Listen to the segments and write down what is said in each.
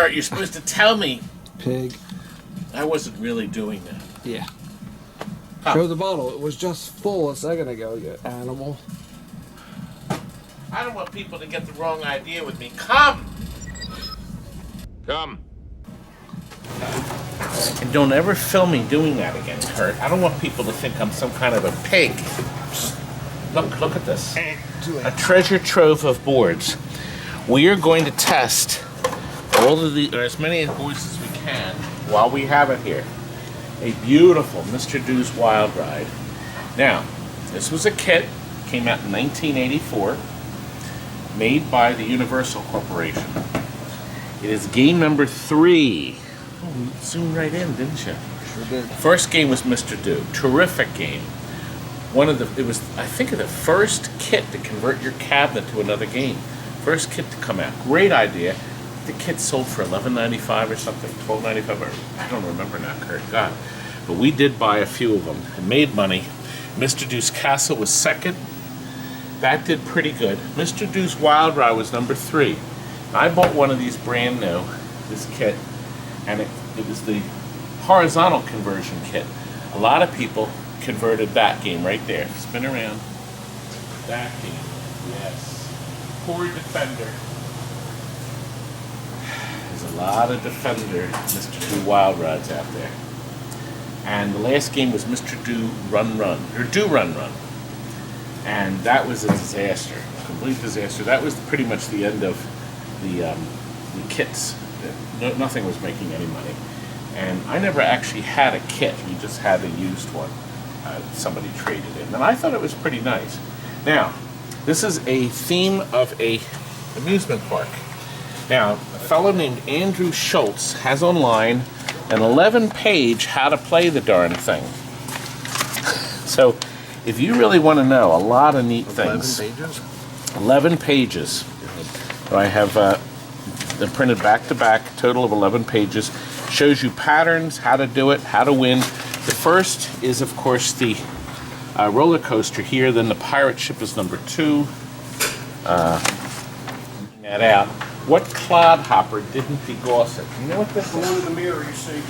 Kurt, you're supposed to tell me. Pig. I wasn't really doing that. Yeah. Huh. Show the bottle. It was just full a second ago, you animal. I don't want people to get the wrong idea with me. Come! Come. And don't ever film me doing that again, Kurt. I don't want people to think I'm some kind of a pig. Look at this. A treasure trove of boards. We are going to test all of the, or as many boards as we can while we have it here. A beautiful Mr. Do's Wild Ride. Now, this was a kit, came out in 1984, made by the Universal Corporation. It is game number 3. Oh, you zoomed right in, didn't you? Sure did. First game was Mr. Do. Terrific game. It was, I think, the first kit to convert your cabinet to another game. First kit to come out. Great idea. The kit sold for $11.95 or something, $12.95. I don't remember now, Kurt. God. But we did buy a few of them and made money. Mr. Do's Castle was second. That did pretty good. Mr. Do's Wild Ride was number 3. I bought one of these brand new, this kit, and it was the horizontal conversion kit. A lot of people converted that game right there. Spin around. That game. Yes. Poor Defender. There's a lot of Defender Mr. Do Wild Rides out there. And the last game was Mr. Do Run Run, or Do Run Run. And that was a disaster, a complete disaster. That was pretty much the end of the kits. Nothing was making any money. And I never actually had a kit. We just had a used one. Somebody traded in. And I thought it was pretty nice. Now, this is a theme of a amusement park. Now, a fellow named Andrew Schultz has online an 11-page how to play the darn thing. So, if you really want to know a lot of neat things. 11 pages? 11 pages. I have they're printed back to back, total of 11 pages. Shows you patterns, how to do it, how to win. The first is, of course, the roller coaster here. Then the pirate ship is number 2. Looking that out. What clodhopper didn't degauss it? You know what this is? The one in the mirror, you see.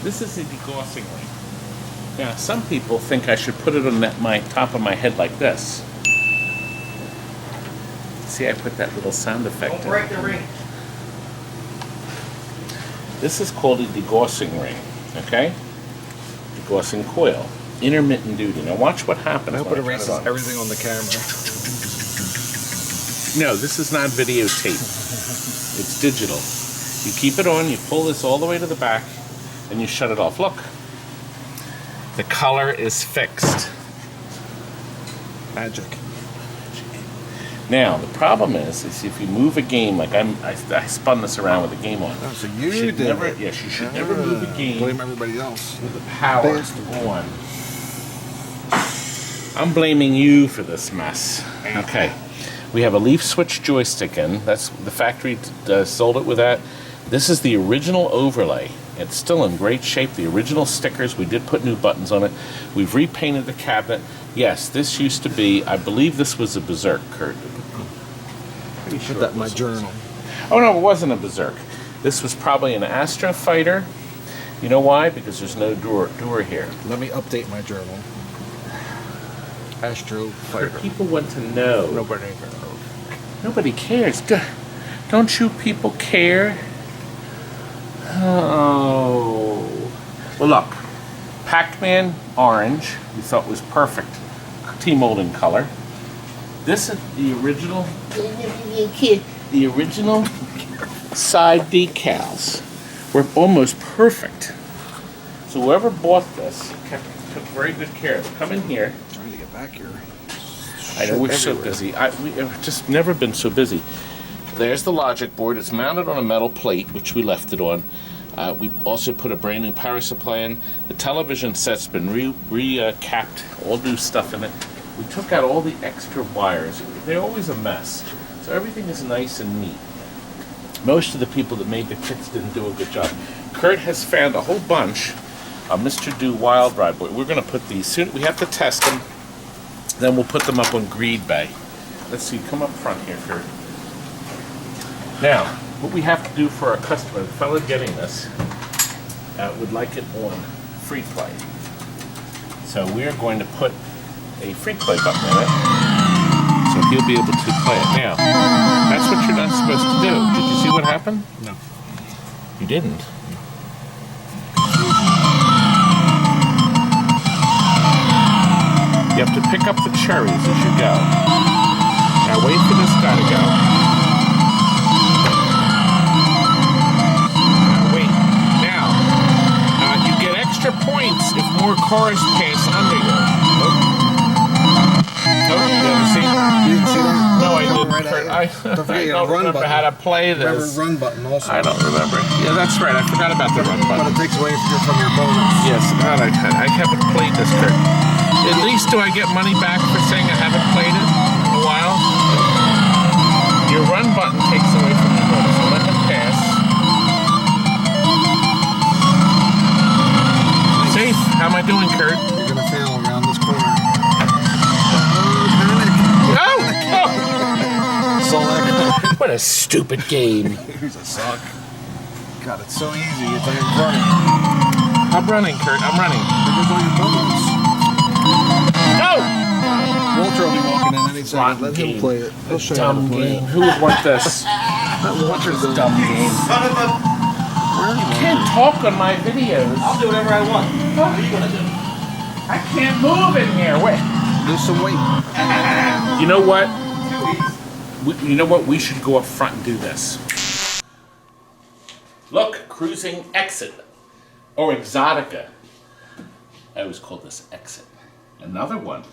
This is a degaussing ring. Now, some people think I should put it on my top of my head like this. See, I put that little sound effect in. Don't break the ring. This is called a degaussing ring, okay? Degaussing coil. Intermittent duty. Now watch what happens. I hope when it turn erases on. everything on the camera. No, this is not videotape. It's digital. You keep it on, you pull this all the way to the back, and you shut it off. Look. The color is fixed. Magic. Now, the problem is if you move a game, like I spun this around with a game on. Oh, so you should did never, it. yes, you should never move a game Blame everybody else. with the power Bastard. on. I'm blaming you for this mess. Okay. We have a leaf switch joystick in. That's the factory sold it with that. This is the original overlay. It's still in great shape. The original stickers, we did put new buttons on it. We've repainted the cabinet. Yes, this used to be, I believe this was a Berserk, Kurt. Pretty sure Put that it in my was. journal. Oh no, it wasn't a Berserk. This was probably an Astro Fighter. You know why? Because there's no door here. Let me update my journal. Astro Fighter. People want to know. Nobody knows. Nobody cares. Don't you people care? Oh. Well, look. Pac-Man orange, we thought was perfect. T-molding color. This is the original. The original side decals were almost perfect. So whoever bought this took very good care of it. Come in here. I'm trying to get back here. I know we're so busy. We've just never been so busy. There's the logic board. It's mounted on a metal plate, which we left it on. We also put a brand new power supply in. The television set's been re-capped, all new stuff in it. We took out all the extra wires. They're always a mess. So everything is nice and neat. Most of the people that made the kits didn't do a good job. Kurt has found a whole bunch of Mr. Do Wild Ride board. We're going to put these soon. We have to test them. Then we'll put them up on Greed Bay. Let's see. Come up front here, Kurt. Now, what we have to do for our customer, the fellow getting this, would like it on free play. So we're going to put a free play button in it, so he'll be able to play it. Now, that's what you're not supposed to do. Did you see what happened? No. You didn't. You have to pick up the cherries as you go. Now wait for this guy to go. Now wait. Now, you get extra points if more cars pass under you. Oh, you ever see? You didn't see that? No, I didn't. Right at you. I Don't forget I your don't run remember button. how to play this. Remember run button also. I don't remember. Yeah, that's right. I forgot about the run But button. it takes away from your bonus. Yes, God, I haven't played this trick. At least do I get money back for saying I haven't played it in a while? Your run button takes away from your bonus. So let him pass. Safe. How am I doing, Kurt? You're gonna fail around this corner. Oh! Select. What a stupid game. Here's a suck. God, it's so easy. It's like running. I'm running, Kurt. I'm running. There goes all your bonus. Go! Walter will be walking in any second. Rotten Let game. him play it. He'll show you how to Dumb play game. Who would want this? That Walter's This dumb game. Son of a... I can't talk on my videos. I'll do whatever I want. What are you gonna do? I can't move in here. Wait. Lose some weight. You know what? 2 weeks. You know what? We should go up front and do this. Look, cruising exit. Or exotica. I always call this exit. Another one.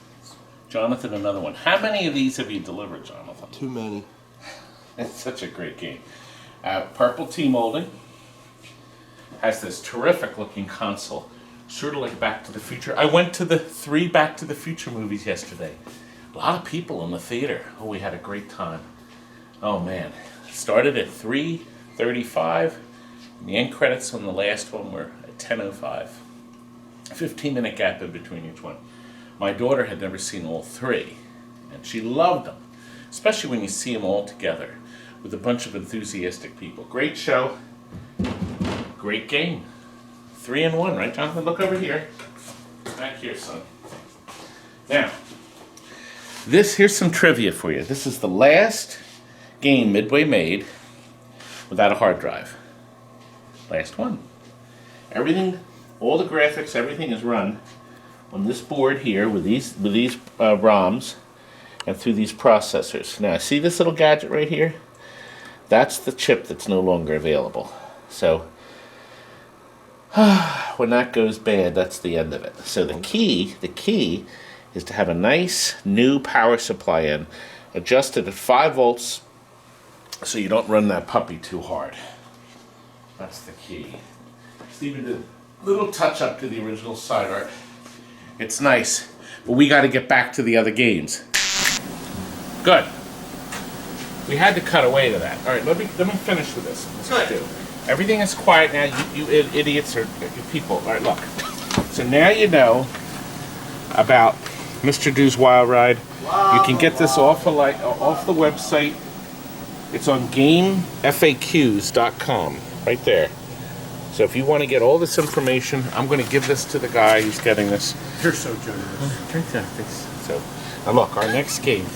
Jonathan, another one. How many of these have you delivered, Jonathan? Too many. It's such a great game. Purple T-molding. Has this terrific looking console. Sort of like Back to the Future. I went to the 3 Back to the Future movies yesterday. A lot of people in the theater. Oh, we had a great time. Oh man. Started at 3:35. And the end credits on the last one were at 10:05. 15-minute gap in between each one. My daughter had never seen all 3. And she loved them. Especially when you see them all together with a bunch of enthusiastic people. Great show. Great game. 3 in 1, right, Jonathan? Look over here. Back here, son. Now, here's some trivia for you. This is the last game Midway made without a hard drive. Last one. Everything, all the graphics, everything is run on this board here with these ROMs and through these processors. Now, see this little gadget right here? That's the chip that's no longer available. So, when that goes bad, that's the end of it. So the key is to have a nice new power supply in, adjusted at 5 volts, so you don't run that puppy too hard. That's the key. Stephen did a little touch up to the original side art. It's nice, but we got to get back to the other games. Good. We had to cut away to that. All right, let me finish with this. Let's do. Everything is quiet now. You idiots are people. All right, look. So now you know about Mr. Do's Wild Ride. You can get this off the website. It's on GameFAQs.com, right there. So if you want to get all this information, I'm going to give this to the guy who's getting this. You're so generous. Drink that. So, now look, our next game.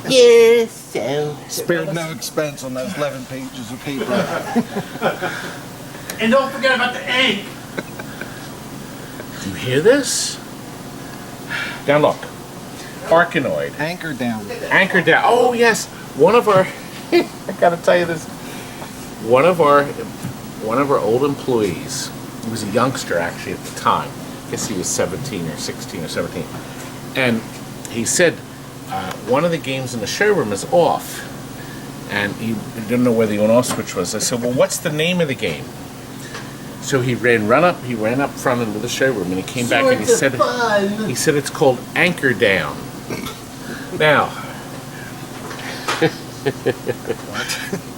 Yes, so. Spared no expense on those 11 pages of paper. And don't forget about the egg. You hear this? Now look, Arkanoid. Anchor down. Anchor down. Oh yes, one of our. I gotta tell you this. One of our old employees. He was a youngster actually at the time. I guess he was 17 or 16 or 17. And he said one of the games in the showroom is off, and he didn't know where the on-off switch was. I said, "Well, what's the name of the game?" So he ran up front into the showroom, and he came back and he said it's called Anchor Down. Now,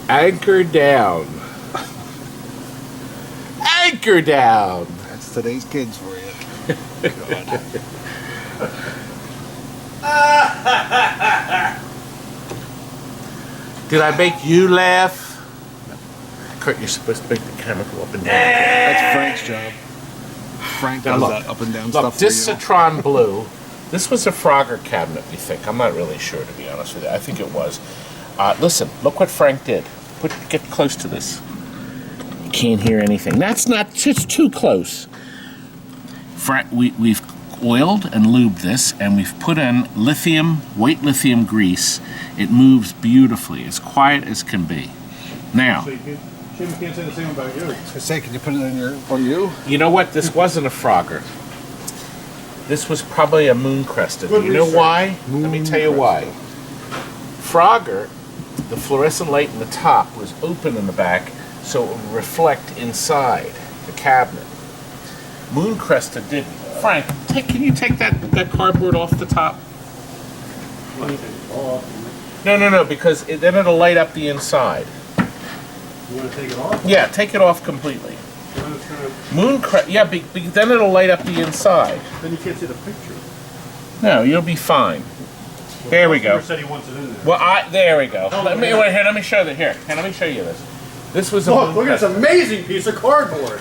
Anchor Down. Anchor Down. That's today's kids for you. God. Did I make you laugh? Kurt, you're supposed to make the camera go up and down. That's Frank's job. Frank Now does look, that up and down Look, stuff for this you. Citron Blue, this was a Frogger cabinet, we think. I'm not really sure, to be honest with you. I think it was. Listen, look what Frank did. Get close to this. You can't hear anything. That's not just too close. We've oiled and lubed this, and we've put in white lithium grease. It moves beautifully, as quiet as can be. Now, So you can't say the same about you. I say, can you put it on you? you know what? This wasn't a Frogger. This was probably a Moon Cresta. Do you know why? Let me tell you why. Frogger, the fluorescent light in the top was open in the back, so it would reflect inside the cabinet. Moon Cresta didn't. Frank, can you take that cardboard off the top? No, because then it'll light up the inside. You want to take it off? Yeah, take it off completely. Then it's gonna- Moon Cresta, yeah, then it'll light up the inside. Then you can't see the picture. No, you'll be fine. There we go. Customer said he wants it in there. Well, there we go. Let me show that here. Let me show you this. This was a Look at this amazing piece of cardboard.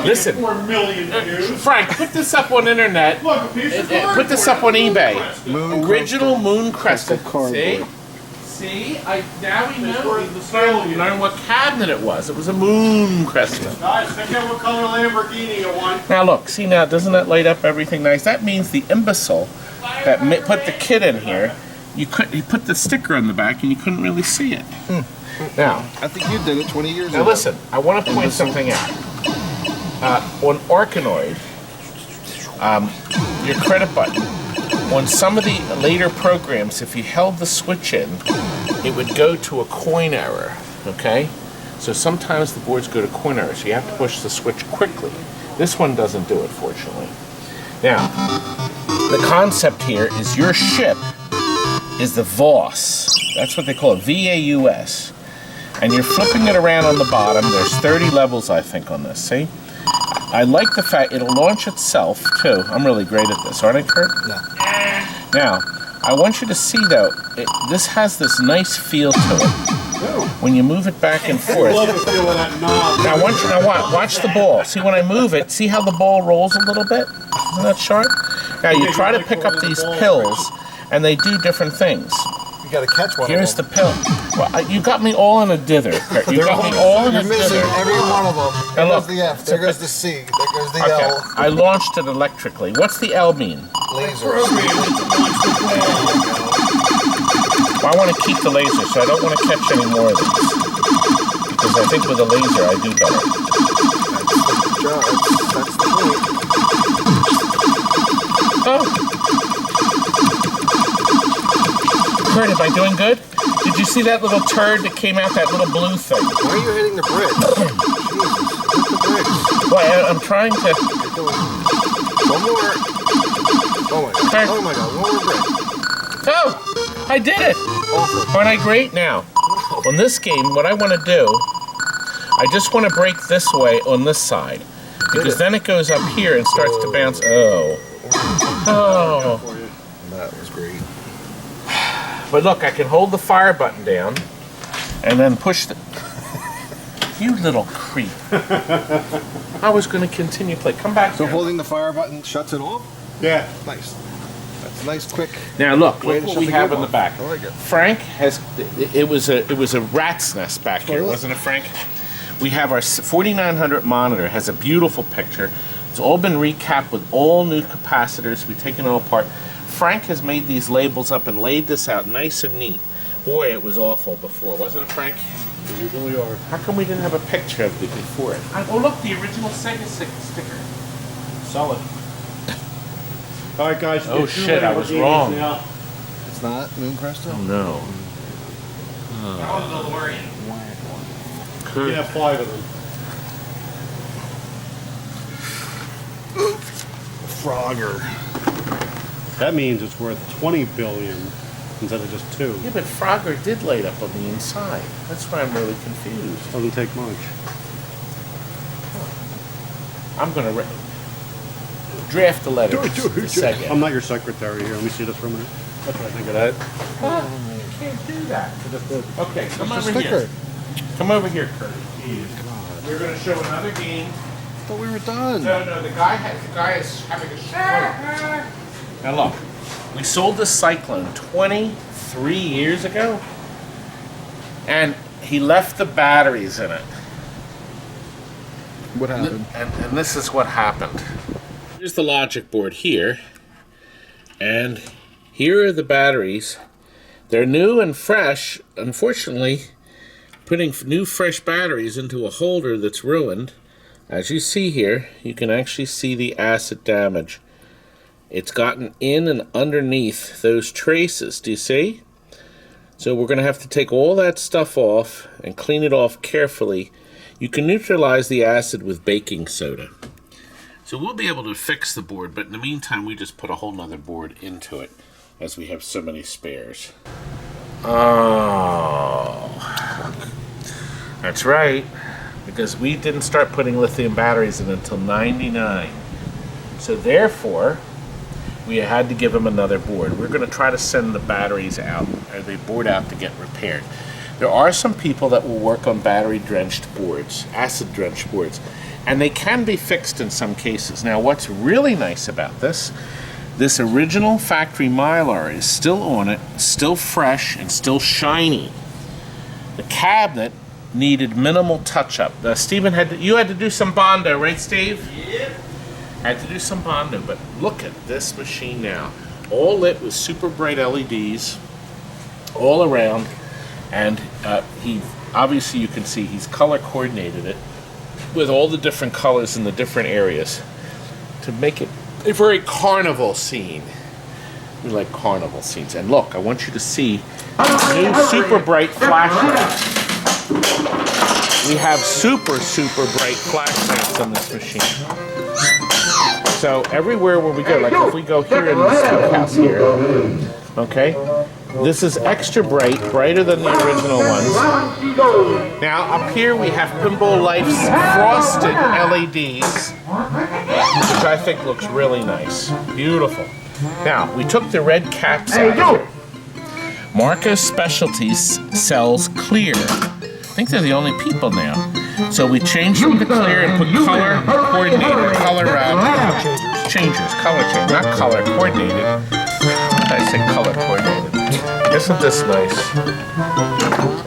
Listen. 4 million views. Frank, put this up on internet. Look, a piece of cardboard. Put this up on eBay. Moon Original Moon Cresta. cardboard. See? Now we It's know. worth the skill, you know. Learn what cabinet it was. It was a Moon Cresta. Guys, pick out what color Lamborghini you want. Now look, see now, doesn't that light up everything nice? That means the imbecile that put the kit in here, you put the sticker on the back and you couldn't really see it. Now, I think you did it 20 years ago. Now listen, I want to point something out. On Arkanoid, your credit button, on some of the later programs, if you held the switch in, it would go to a coin error, okay? So sometimes the boards go to coin error, so you have to push the switch quickly. This one doesn't do it, fortunately. Now, the concept here is your ship is the VAUS. That's what they call it, V-A-U-S. And you're flipping it around on the bottom. There's 30 levels, I think, on this, see? I like the fact it'll launch itself, too. I'm really great at this, aren't I, Kurt? No. Now, I want you to see, though, this has this nice feel to it. When you move it back and forth. Love the feel of that knob. Now, watch the ball. See, when I move it, see how the ball rolls a little bit? Isn't that sharp? Now, you try to pick up these pills, and they do different things. You got to catch one Here's of the them. pill. Well, you got me all in a dither, Kurt. You got me all in a You're missing dither. every one of them. There Now goes look. the F. There goes the C. There goes the Okay, L. I launched it electrically. What's the L mean? Lasers. Well, I want to keep the laser, so I don't want to catch any more of these. Because I think with a laser, I do better. That's the point. Oh! Kurt, am I doing good? Did you see that little turd that came out, that little blue thing? Why are you hitting the bricks? Jesus, hit the bricks. Well, I'm trying to... One more. Oh my god. Oh my god. One more brick. Oh! I did it! Awful. Aren't I great? Now, on this game, what I want to do, I just want to break this way on this side. Because then it goes up here and starts to bounce. Oh. Oh. That was great. But look, I can hold the fire button down and then push the... You little creep. I was going to continue to play. Come back So here. holding the fire button shuts it off? Yeah. Nice. That's a nice, quick. Now look Way to what shut we the have game in the off. back. I like it. Frank has, it was a rat's nest back here, Toilet? wasn't it, Frank? We have our 4900 monitor, has a beautiful picture. It's all been recapped with all new capacitors. We've taken it all apart. Frank has made these labels up and laid this out nice and neat. Boy, it was awful before, wasn't it, Frank? You really are. How come we didn't have a picture of it before it? Oh, look, the original Sega sticker. Solid. All right, guys. Oh, get two shit, I was Lamborghinis wrong. now. It's not Moon Cresta? No. You can have 5 of them. Frogger. That means it's worth 20 billion instead of just 2. Yeah, but Frogger did light up on the inside. That's why I'm really confused. Doesn't take much. I'm going to draft the letter to Sega. I'm not your secretary here. Let me see this for a minute. That's what I think of that. You can't do that. Okay, come It's a over here. sticker. Come over here, Kurt. We're going to show another game. I thought we were done. No, the guy is having a stroke. Now look, we sold this Cyclone 23 years ago, and he left the batteries in it. What happened? And this is what happened. Here's the logic board here, and here are the batteries. They're new and fresh. Unfortunately, putting new fresh batteries into a holder that's ruined. As you see here, you can actually see the acid damage. It's gotten in and underneath those traces, do you see? So we're going to have to take all that stuff off and clean it off carefully. You can neutralize the acid with baking soda. So we'll be able to fix the board, but in the meantime we just put a whole nother board into it as we have so many spares. Oh, that's right, because we didn't start putting lithium batteries in until '99. So therefore, we had to give them another board. We're going to try to send the batteries out, or the board out, to get repaired. There are some people that will work on battery-drenched boards, acid-drenched boards, and they can be fixed in some cases. Now, what's really nice about this original factory Mylar is still on it, still fresh, and still shiny. The cabinet needed minimal touch-up. Stephen you had to do some Bondo, right, Steve? Yep. Had to do some Bondo, but look at this machine now. All lit with super bright LEDs all around, and obviously you can see he's color coordinated it with all the different colors in the different areas to make it a very carnival scene. We like carnival scenes. And look, I want you to see new super bright flashlights. We have super bright flashlights on this machine. So everywhere where we go, like if we go here in this house here, okay, this is extra bright, brighter than the original ones. Now up here we have Pinball Life's frosted LEDs, which I think looks really nice. Beautiful. Now, we took the red caps out of here. Marcos Specialties sells clear. I think they're the only people now. So we changed them to clear and put color coordinated, color changers, color change, not color coordinated. I say color coordinated. Isn't this nice?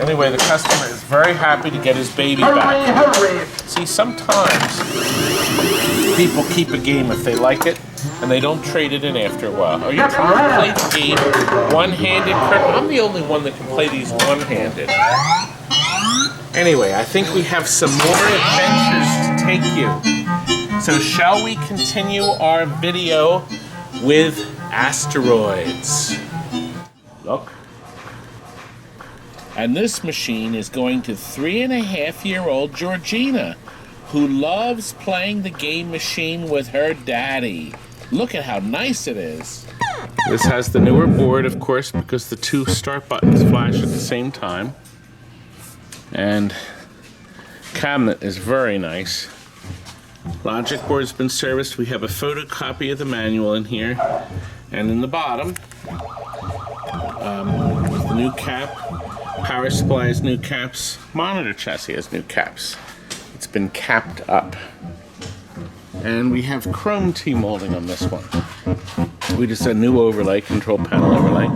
Anyway, the customer is very happy to get his baby back. See, sometimes people keep a game if they like it, and they don't trade it in after a while. Are you trying to play the game one-handed? I'm the only one that can play these one-handed. Anyway, I think we have some more adventures to take you. So shall we continue our video with asteroids? Look. And this machine is going to 3.5-year-old Georgina, who loves playing the game machine with her daddy. Look at how nice it is. This has the newer board, of course, because the two start buttons flash at the same time. And cabinet is very nice. Logic board's been serviced. We have a photocopy of the manual in here. And in the bottom, the new cap. Power supply has new caps. Monitor chassis has new caps. It's been capped up. And we have chrome T-molding on this one. We just had a new overlay, control panel overlay.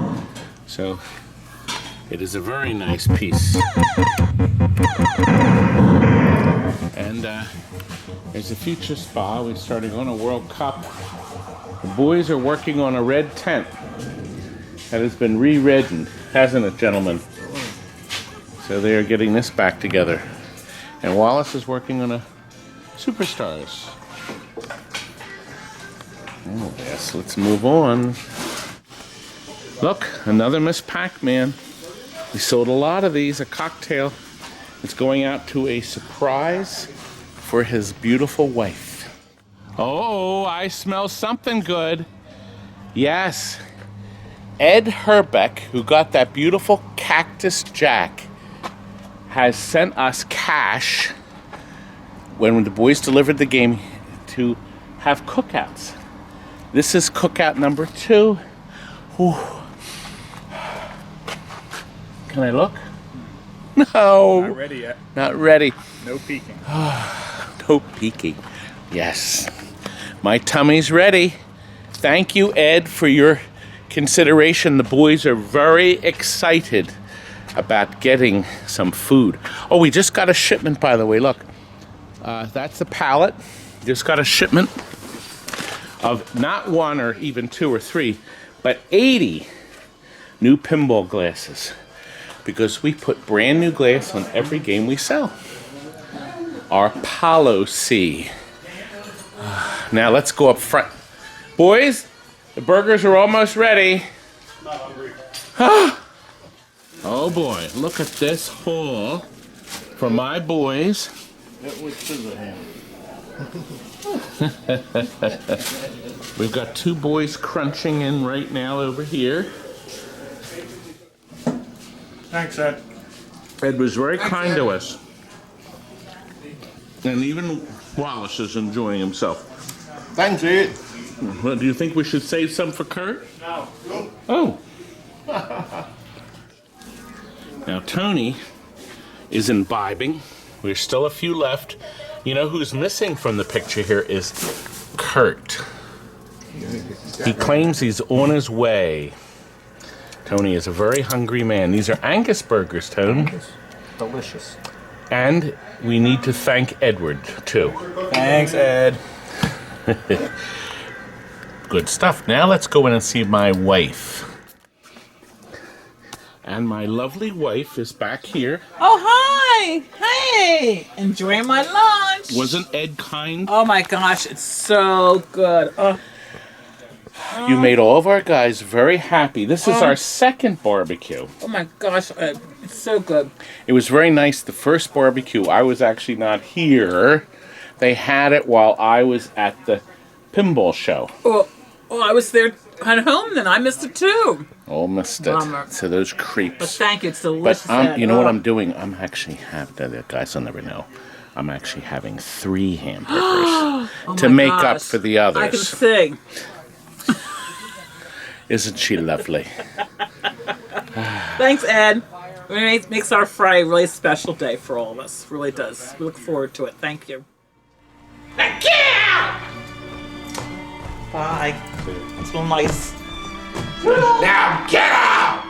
So it is a very nice piece. And there's a future spa. We're starting on a World Cup. The boys are working on a red tent that has been re-reddened, hasn't it, gentlemen? So they are getting this back together. And Wallace is working on a Superstars. Oh, yes, let's move on. Look, another Miss Pac-Man. We sold a lot of these, a cocktail. It's going out to a surprise for his beautiful wife. Oh, I smell something good. Yes, Ed Herbeck, who got that beautiful Cactus Jack, has sent us cash when the boys delivered the game to have cookouts. This is cookout number 2. Ooh. Can I look? No. Not ready yet. Not ready. No peeking. No peeking. Yes. My tummy's ready. Thank you, Ed, for your consideration. The boys are very excited about getting some food. Oh, we just got a shipment, by the way. Look, that's the pallet. Just got a shipment of not 1 or even 2 or 3, but 80 new pinball glasses, because we put brand new glass on every game we sell. Our policy. Now let's go up front. Boys, the burgers are almost ready. Not hungry. Oh boy, look at this haul for my boys. It was scissor hand. We've got 2 boys crunching in right now over here. Thanks, Ed. Ed was very kind to us. And even Wallace is enjoying himself. Thanks, Ed. Well, do you think we should save some for Kurt? No. Oh. Now Tony is imbibing. There's still a few left. You know who's missing from the picture here is Kurt. He claims he's on his way. Tony is a very hungry man. These are Angus burgers, Tony. Delicious. And we need to thank Edward, too. Thanks, Ed. Good stuff. Now let's go in and see my wife. And my lovely wife is back here. Oh, hi! Hey! Enjoying my lunch. Wasn't Ed kind? Oh my gosh, it's so good. Oh, You made all of our guys very happy. This is our second barbecue. oh my gosh, it's so good. It was very nice. The first barbecue, I was actually not here. They had it while I was at the pinball show. Oh, I was there at home, then I missed it too. Oh, missed it. Bummer. To those creeps. But thank you, it's But delicious. Ed. you know what Oh. I'm doing? I'm actually having, the guys will never know, I'm actually having 3 hamburgers to my make up gosh. for the I can others. sing. Isn't she lovely? Thanks, Ed. It makes our Friday a really special day for all of us. Really does. We look forward to it. Thank you. Bye. It's real nice. Now get out!